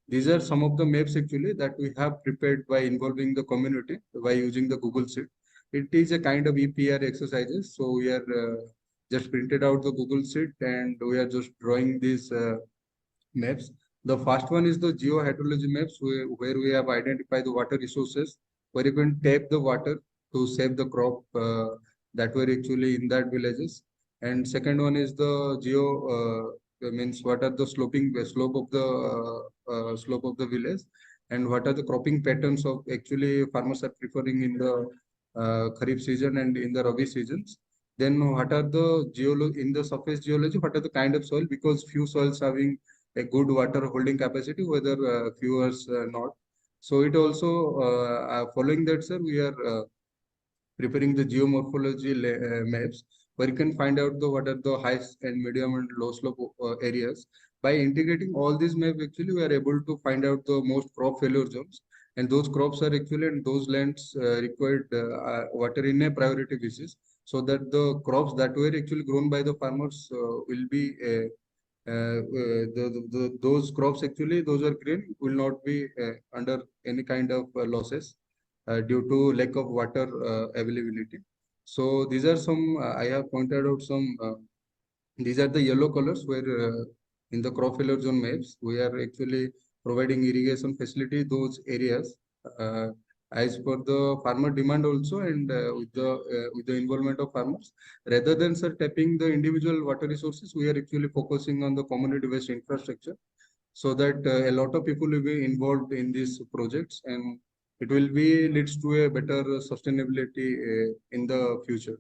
These are some of the maps actually that we have prepared by involving the community by using the Google Sheet. It is a kind of EPR exercises. So we are just printed out the Google Sheet and we are just drawing these maps. The first one is the geohydrology maps where we have identified the water resources where you can tap the water to save the crop that were actually in that villages. And second one is the means what are the slope of the village and what are the cropping patterns of actually farmers are preferring in the Kharif season and in the Rabi seasons. Then what are the in the surface geology, what are the kind of soil, because few soils having a good water holding capacity, whether few are not. So it also following that, sir, we are preparing the geomorphology maps where you can find out the what are the high and medium and low slope areas. By integrating all these maps, actually we are able to find out the most crop failure zones, and those crops are actually in those lands required water in a priority basis, so that the crops that were actually grown by the farmers will be those crops actually those are green will not be under any kind of losses due to lack of water availability. So these are some I have pointed out some these are the yellow colors where in the crop failure zone maps we are actually providing irrigation facility those areas uh, as per the farmer demand also, and with the involvement of farmers, rather than sir tapping the individual water resources, we are actually focusing on the community based infrastructure, so that a lot of people will be involved in these projects and it will be leads to a better sustainability in the future.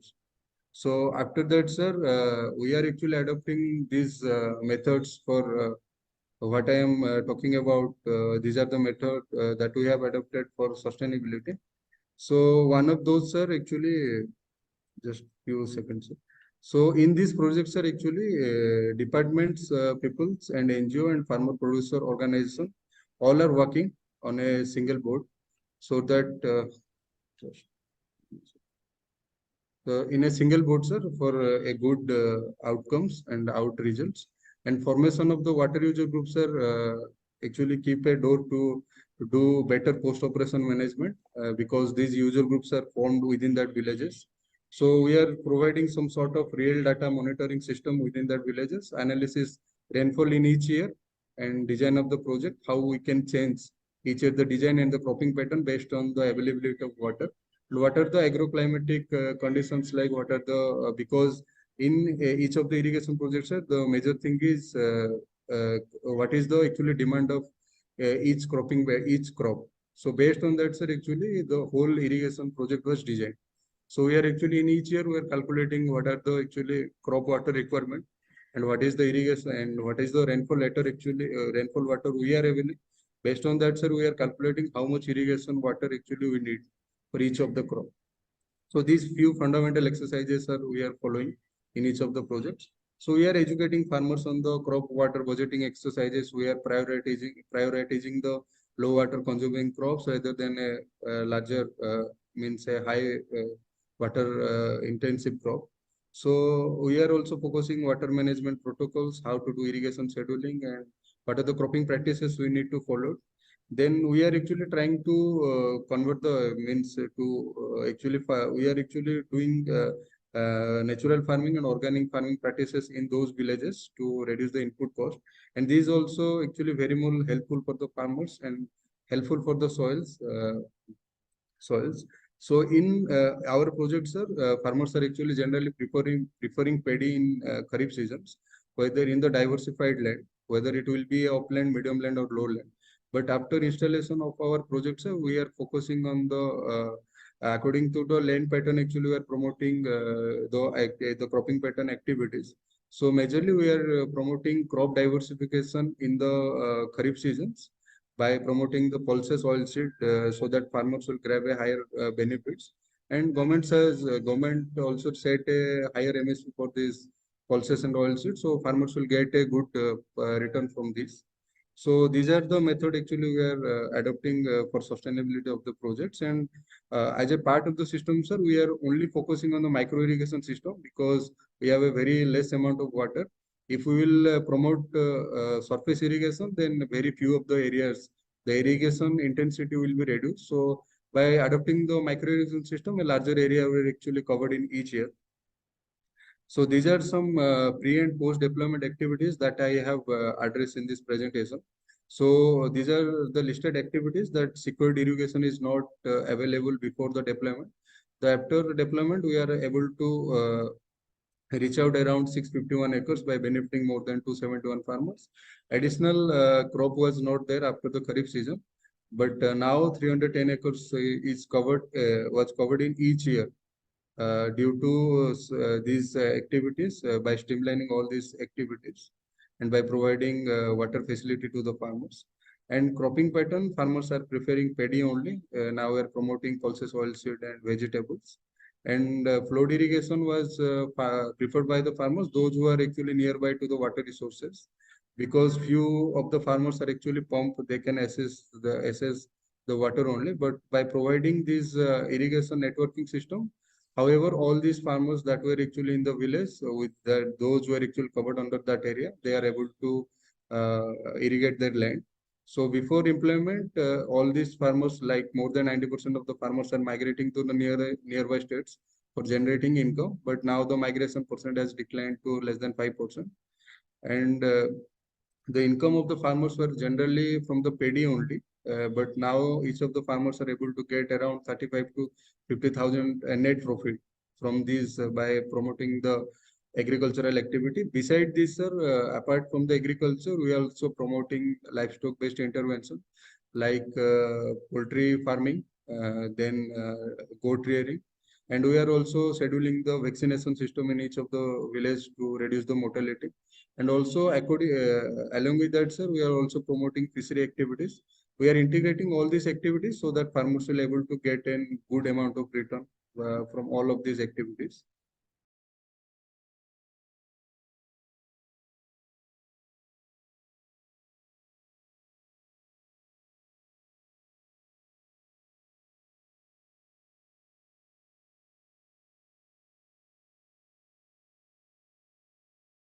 So after that, sir, we are actually adopting these methods for what I am talking about. These are the methods that we have adopted for sustainability. So one of those, sir, actually, just few seconds, sir. So in these projects, sir, actually, departments, peoples, and NGO and farmer producer organization all are working on a single board, so that just in a single board, sir, for a good outcomes and out results. And formation of the water user groups, sir, actually keep a door to do better post operation management because these user groups are formed within that villages. So we are providing some sort of real data monitoring system within that villages, analysis rainfall in each year, and design of the project, how we can change each year the design and the cropping pattern based on the availability of water. What are the agroclimatic conditions, like what are the because in each of the irrigation projects, the major thing is what is the actually demand of each cropping by each crop. So based on that, sir, actually the whole irrigation project was designed. So we are actually in each year we are calculating what are the actually crop water requirement and what is the irrigation and what is the rainfall water actually rainfall water we are availing. Based on that, sir, we are calculating how much irrigation water actually we need for each of the crop. So these few fundamental exercises are we are following in each of the projects. So we are educating farmers on the crop water budgeting exercises. We are prioritizing the low water consuming crops rather than a larger means a high water intensive crop. So we are also focusing water management protocols, how to do irrigation scheduling, and what are the cropping practices we need to follow. Then we are actually trying to convert the means to actually we are actually doing natural farming and organic farming practices in those villages to reduce the input cost, and these also actually very more helpful for the farmers and helpful for the soils. So in our projects, sir, farmers are actually generally preferring paddy in Kharif seasons, whether in the diversified land, whether it will be upland, medium land, or lowland. But after installation of our projects, sir, we are focusing on the according to the land pattern. Actually, we are promoting the cropping pattern activities. So majorly, we are promoting crop diversification in the Kharif seasons by promoting the pulses oil seed so that farmers will grab a higher benefits. And government also set a higher MSP for these pulses and oil seeds, so farmers will get a good return from this. So these are the method actually we are adopting for sustainability of the projects. And as a part of the system, sir, we are only focusing on the micro irrigation system because we have a very less amount of water. If we will promote surface irrigation, then very few of the areas, the irrigation intensity will be reduced. So by adopting the micro irrigation system, a larger area will actually covered in each year. So these are some pre and post deployment activities that I have addressed in this presentation. So these are the listed activities that secured irrigation is not available before the deployment. So after deployment, we are able to reach out around 651 acres by benefiting more than 271 farmers. Additional crop was not there after the Kharif season, but now 310 acres is covered was covered in each year due to these activities by streamlining all these activities and by providing water facility to the farmers. And cropping pattern, farmers are preferring paddy only. Now we are promoting pulses, oilseed and vegetables. And flood irrigation was preferred by the farmers, those who are actually nearby to the water resources, because few of the farmers are actually pump, they can assess the water only. But by providing this irrigation networking system, however, all these farmers that were actually in the village, with that, those were actually covered under that area, they are able to irrigate their land. So before implement, all these farmers, like more than 90% of the farmers are migrating to the nearby states for generating income. But now the migration percent has declined to less than 5%. And the income of the farmers were generally from the paddy only. But now each of the farmers are able to get around 35 to 50,000 net profit from these by promoting the agricultural activity. Beside this, sir, apart from the agriculture, we are also promoting livestock-based intervention like poultry farming, then goat rearing, and we are also scheduling the vaccination system in each of the village to reduce the mortality. And also, along with that, sir, we are also promoting fishery activities. We are integrating all these activities so that farmers will able to get a good amount of return from all of these activities.